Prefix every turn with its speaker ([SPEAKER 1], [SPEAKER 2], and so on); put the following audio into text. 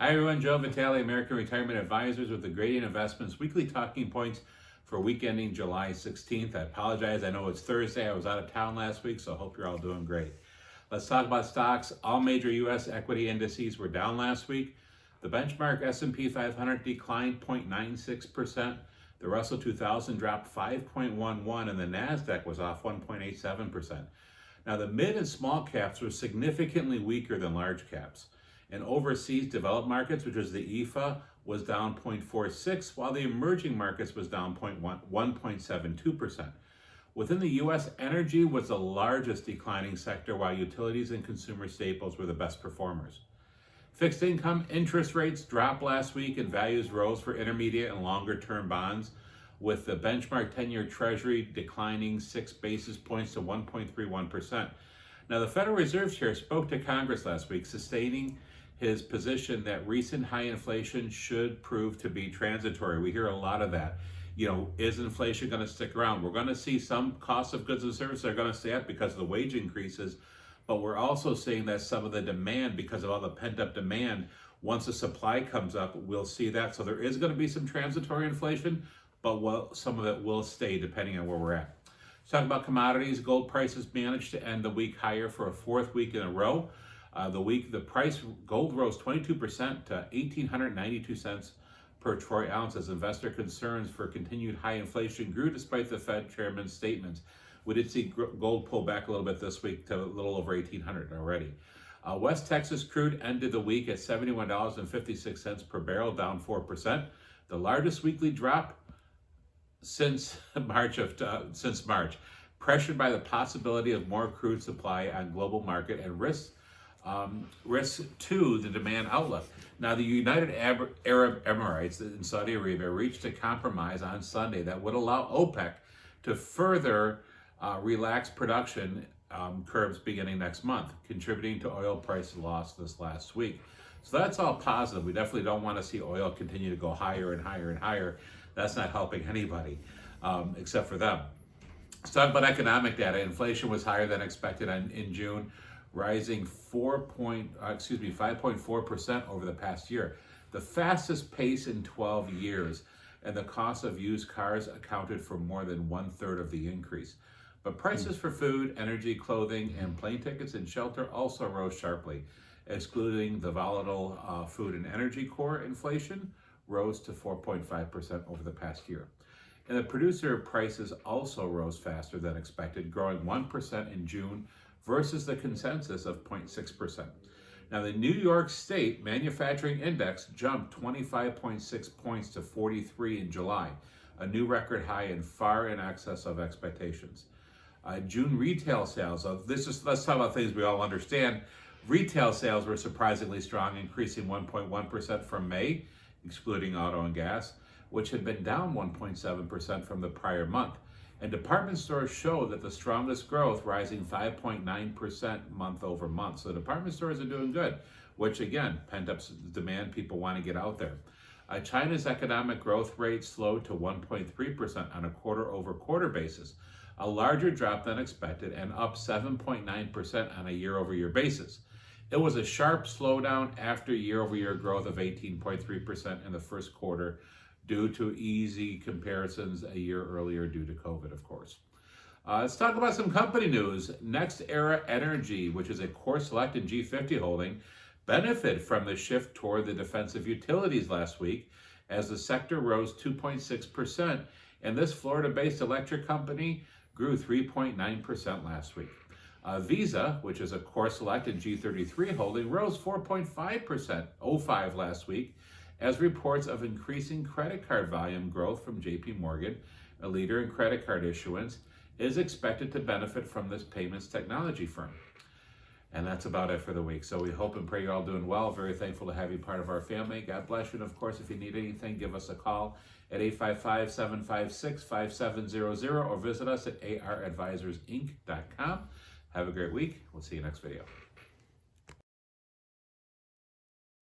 [SPEAKER 1] Hi everyone, Joe Vitale, American Retirement Advisors with the Gradient Investments weekly talking points for week ending July 16th. I apologize, I know it's Thursday. I was out of town last week, so I hope you're all doing great. Let's talk about stocks. All major U.S. equity indices were down last week. The benchmark S&P 500 declined 0.96%. The Russell 2000 dropped 5.11%, and the NASDAQ was off 1.87%. Now, the mid and small caps were significantly weaker than large caps. And overseas developed markets, which was the EFA, was down 0.46%, while the emerging markets was down 1.72%. Within the U.S., energy was the largest declining sector, while utilities and consumer staples were the best performers. Fixed income interest rates dropped last week and values rose for intermediate and longer term bonds, with the benchmark 10-year Treasury declining 6 basis points to 1.31%. Now, the Federal Reserve Chair spoke to Congress last week, sustaining his position that recent high inflation should prove to be transitory. We hear a lot of that. Is inflation going to stick around? We're going to see some costs of goods and services are going to stay up because of the wage increases, but we're also seeing that some of the demand, because of all the pent-up demand, once the supply comes up, we'll see that. So there is going to be some transitory inflation, but some of it will stay depending on where we're at. Let's talk about commodities. Gold prices managed to end the week higher for a fourth week in a row. Gold rose 22% to $1,892 per troy ounce as investor concerns for continued high inflation grew despite the Fed chairman's statements. We did see gold pull back a little bit this week to a little over $1,800 already. West Texas crude ended the week at $71.56 per barrel, down 4%. The largest weekly drop since March, pressured by the possibility of more crude supply on global market and risks to the demand outlook. Now, the United Arab Emirates in Saudi Arabia reached a compromise on Sunday that would allow OPEC to further relax production curbs beginning next month, contributing to oil price loss this last week. So that's all positive. We definitely don't want to see oil continue to go higher and higher and higher. That's not helping anybody except for them. Let's talk about economic data. Inflation was higher than expected in June, rising 5.4% over the past year, the fastest pace in 12 years, and the cost of used cars accounted for more than 1/3 of the increase. But prices for food, energy, clothing, and plane tickets and shelter also rose sharply, excluding the volatile food and energy core inflation rose to 4.5% over the past year. And the producer prices also rose faster than expected, growing 1% in June versus the consensus of 0.6%. Now, the New York State Manufacturing Index jumped 25.6 points to 43 in July, a new record high and far in excess of expectations. June retail sales, let's talk about things we all understand. Retail sales were surprisingly strong, increasing 1.1% from May, excluding auto and gas, which had been down 1.7% from the prior month. And department stores show that the strongest growth, rising 5.9% month over month. So the department stores are doing good, which again, pent-up demand, people want to get out there. China's economic growth rate slowed to 1.3% on a quarter-over-quarter basis, a larger drop than expected and up 7.9% on a year-over-year basis. It was a sharp slowdown after year-over-year growth of 18.3% in the first quarter due to easy comparisons a year earlier due to COVID, of course. Let's talk about some company news. Next Era Energy, which is a Core Select and G50 holding, benefited from the shift toward the defensive utilities last week as the sector rose 2.6%, and this Florida-based electric company grew 3.9% last week. Visa, which is a Core Select and G33 holding, rose 4.5% last week as reports of increasing credit card volume growth from JP Morgan, a leader in credit card issuance, is expected to benefit from this payments technology firm. And that's about it for the week. So we hope and pray you're all doing well. Very thankful to have you part of our family. God bless you. And of course, if you need anything, give us a call at 855-756-5700 or visit us at aradvisorsinc.com. Have a great week. We'll see you next video.